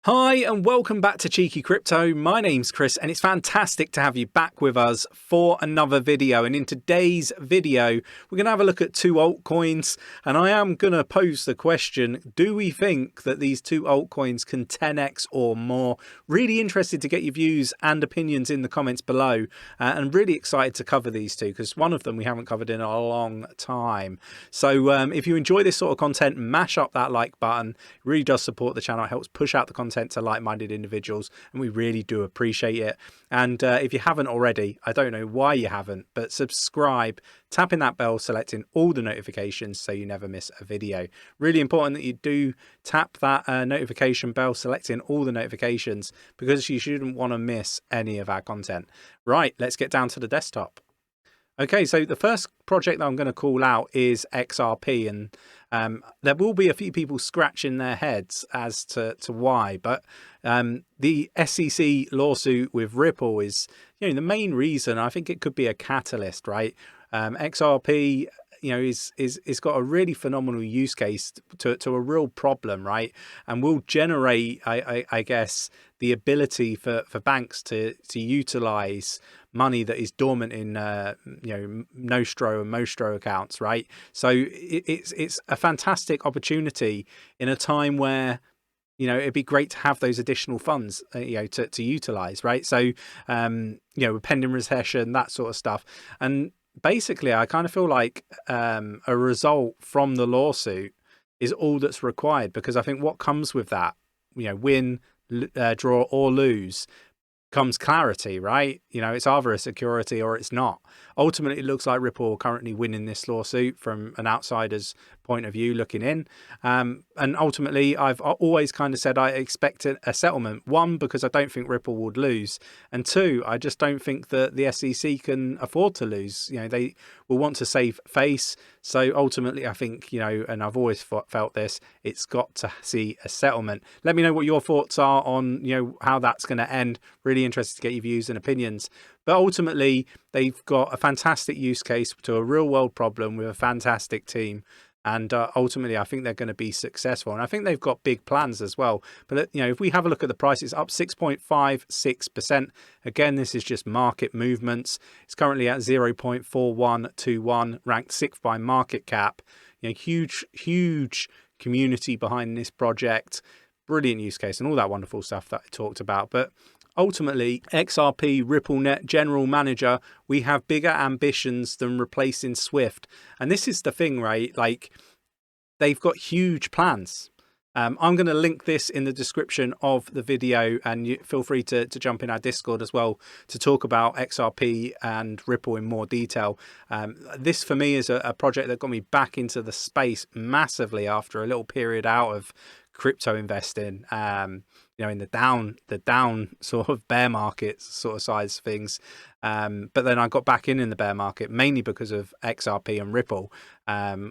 Hi and welcome back to Cheeky Crypto. My name's Chris and it's fantastic to have you back with us for another video. And in today's video, we're going to have a look at two altcoins, and I am going to pose the question, do we think that these two altcoins can 10x or more? Really interested to get your views and opinions in the comments below, and really excited to cover these two because one of them we haven't covered in a long time. So if you enjoy this sort of content, mash up that like button. It really does support the channel. It helps push out the content to like-minded individuals, and we really do appreciate it. And if you haven't already, I don't know why you haven't, but subscribe, tapping that bell, selecting all the notifications so you never miss a video. Really important that you do tap that notification bell, selecting all the notifications, because you shouldn't want to miss any of our content. Right, let's get down to the desktop. Okay, so the first project that I'm going to call out is XRP, and there will be a few people scratching their heads as to why, but the SEC lawsuit with Ripple is, the main reason. I think it could be a catalyst, right? XRP, is got a really phenomenal use case to a real problem, right? And will generate, I guess, the ability for banks to utilize money that is dormant in Nostro and Mostro accounts, right? So it's a fantastic opportunity in a time where it'd be great to have those additional funds to utilize, right? So with pending recession, that sort of stuff. And basically I kind of feel like a result from the lawsuit is all that's required, because I think what comes with that, win, draw or lose, comes clarity, right? It's either a security or it's not. Ultimately, it looks like Ripple are currently winning this lawsuit from an outsider's point of view looking in. And ultimately, I've always kind of said I expected a settlement. One, because I don't think Ripple would lose. And two, I just don't think that the SEC can afford to lose. They will want to save face. So ultimately, I think, and I've always felt this, it's got to see a settlement. Let me know what your thoughts are on, how that's going to end. Really interested to get your views and opinions. But ultimately, they've got a fantastic use case to a real world problem with a fantastic team. And ultimately, I think they're going to be successful. And I think they've got big plans as well. But, if we have a look at the price, it's up 6.56%. Again, this is just market movements. It's currently at 0.4121, ranked 6th by market cap. Huge community behind this project. Brilliant use case and all that wonderful stuff that I talked about. But ultimately, XRP RippleNet General Manager, we have bigger ambitions than replacing Swift. And this is the thing, right? Like, they've got huge plans. I'm going to link this in the description of the video, and you feel free to jump in our Discord as well to talk about XRP and Ripple in more detail. This for me is a project that got me back into the space massively after a little period out of crypto investing, in the down sort of bear market sort of size things. But then I got back in the bear market mainly because of XRP and Ripple,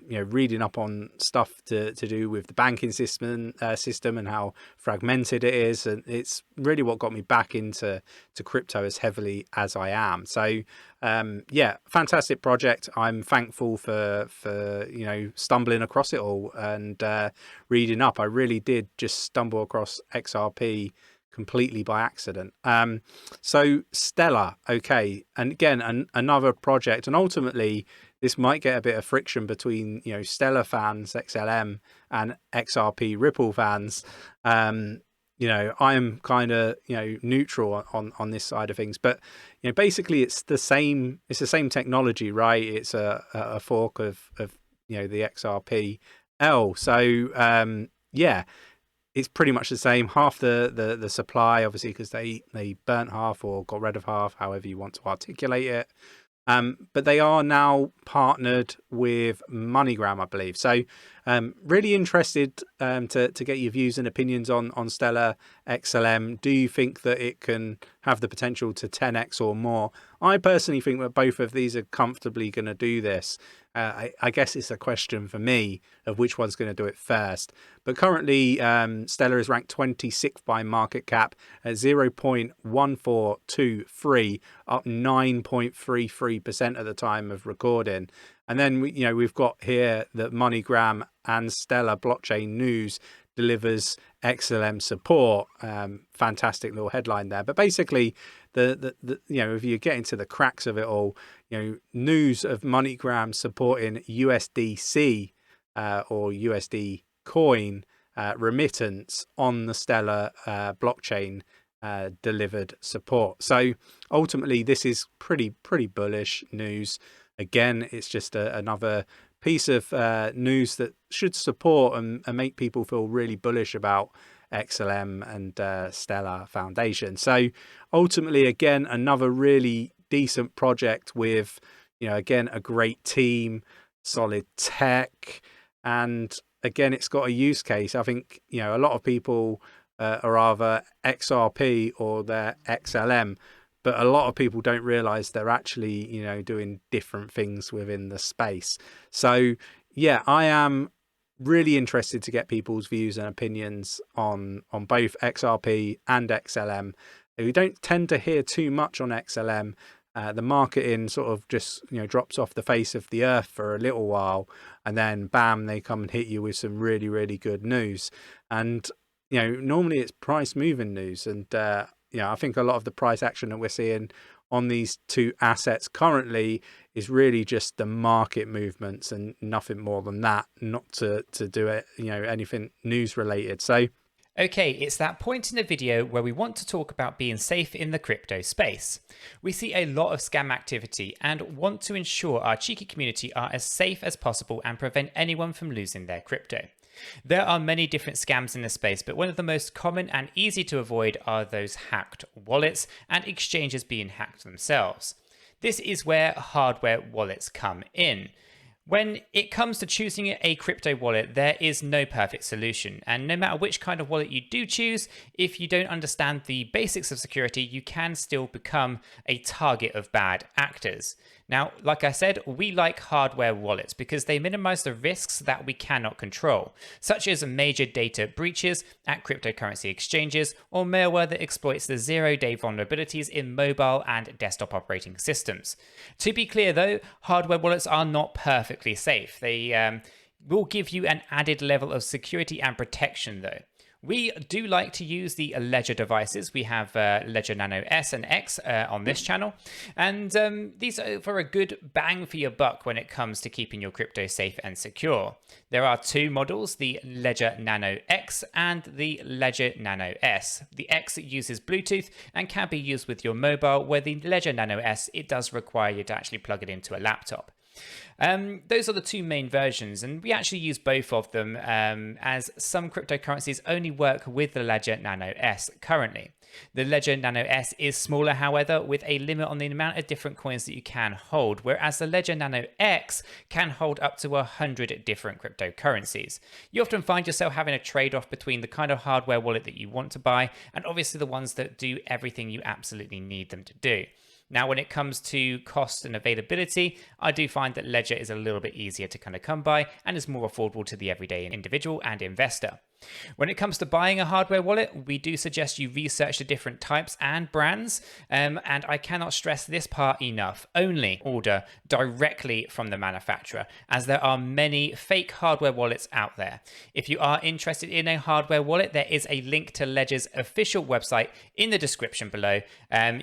reading up on stuff to do with the banking system and how fragmented it is. And it's really what got me back into crypto as heavily as I am. So yeah, fantastic project. I'm thankful for stumbling across it all and reading up. I really did just stumble across XRP completely by accident. So Stellar, okay, and again another project, and ultimately this might get a bit of friction between Stellar fans, XLM, and XRP Ripple fans. I am kind of neutral on this side of things, but basically it's the same technology, right? It's a fork of the XRP L. So yeah, it's pretty much the same. Half the supply, obviously, because they burnt half or got rid of half, however you want to articulate it. But they are now partnered with MoneyGram, I believe. So really interested to get your views and opinions on Stellar XLM. Do you think that it can have the potential to 10x or more? I personally think that both of these are comfortably going to do this. I guess it's a question for me of which one's going to do it first. But currently, Stellar is ranked 26th by market cap at 0.1423, up 9.33% at the time of recording. And then we've got here that MoneyGram and Stellar blockchain news delivers XLM support. Fantastic little headline there. But basically, the if you get into the cracks of it all, news of MoneyGram supporting USDC or USD coin remittance on the Stellar blockchain delivered support. So ultimately, this is pretty bullish news. Again, it's just another piece of news that should support and make people feel really bullish about XLM and Stellar Foundation. So ultimately, again, another really decent project with, again, a great team, solid tech, and again, it's got a use case. I think, a lot of people are either XRP or they're XLM, but a lot of people don't realize they're actually, doing different things within the space. So yeah, I am really interested to get people's views and opinions on both XRP and XLM. We don't tend to hear too much on XLM. The marketing sort of just drops off the face of the earth for a little while, and then bam, they come and hit you with some really good news. And normally it's price moving news, and I think a lot of the price action that we're seeing on these two assets currently is really just the market movements and nothing more than that, not to do it anything news related. So okay, it's that point in the video where we want to talk about being safe in the crypto space. We see a lot of scam activity and want to ensure our cheeky community are as safe as possible and prevent anyone from losing their crypto. There are many different scams in the space, but one of the most common and easy to avoid are those hacked wallets and exchanges being hacked themselves. This is where hardware wallets come in. When it comes to choosing a crypto wallet, there is no perfect solution. And no matter which kind of wallet you do choose, if you don't understand the basics of security, you can still become a target of bad actors. Now, like I said, we like hardware wallets because they minimize the risks that we cannot control, such as major data breaches at cryptocurrency exchanges or malware that exploits the zero-day vulnerabilities in mobile and desktop operating systems. To be clear though, hardware wallets are not perfectly safe. They will give you an added level of security and protection though. We do like to use the Ledger devices. We have Ledger Nano S and X on this channel, and these are for a good bang for your buck when it comes to keeping your crypto safe and secure. There are two models, the Ledger Nano X and the Ledger Nano S. The X uses Bluetooth and can be used with your mobile, where the Ledger Nano S, it does require you to actually plug it into a laptop. Those are the two main versions, and we actually use both of them as some cryptocurrencies only work with the Ledger Nano S currently. The Ledger Nano S is smaller, however, with a limit on the amount of different coins that you can hold, whereas the Ledger Nano X can hold up to 100 different cryptocurrencies. You often find yourself having a trade-off between the kind of hardware wallet that you want to buy and obviously the ones that do everything you absolutely need them to do. Now, when it comes to cost and availability, I do find that Ledger is a little bit easier to kind of come by and is more affordable to the everyday individual and investor. When it comes to buying a hardware wallet, we do suggest you research the different types and brands, and I cannot stress this part enough. Only order directly from the manufacturer, as there are many fake hardware wallets out there. If you are interested in a hardware wallet, there is a link to Ledger's official website in the description below.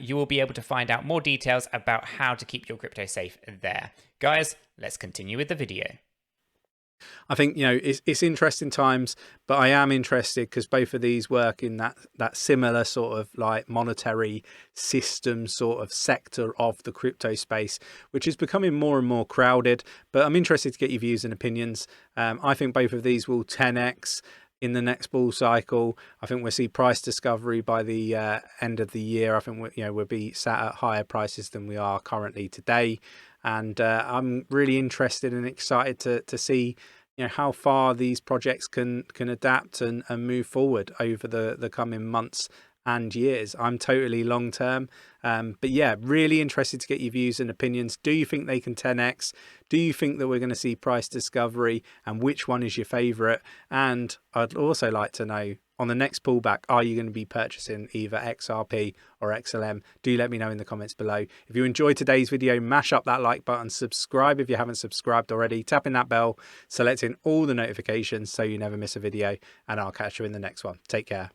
You will be able to find out more details about how to keep your crypto safe there. Guys, let's continue with the video. I think, it's interesting times, but I am interested because both of these work in that similar sort of like monetary system sort of sector of the crypto space, which is becoming more and more crowded. But I'm interested to get your views and opinions. I think both of these will 10x in the next bull cycle. I think we'll see price discovery by the end of the year. I think we'll be sat at higher prices than we are currently today. And I'm really interested and excited to see how far these projects can adapt and move forward over the coming months and years. I'm totally long term, but yeah, really interested to get your views and opinions. Do you think they can 10x? Do you think that we're going to see price discovery, and which one is your favorite? And I'd also like to know on the next pullback, are you going to be purchasing either XRP or XLM? Do let me know in the comments below. If you enjoyed today's video, mash up that like button, subscribe if you haven't subscribed already, tapping that bell, selecting all the notifications so you never miss a video, and I'll catch you in the next one. Take care.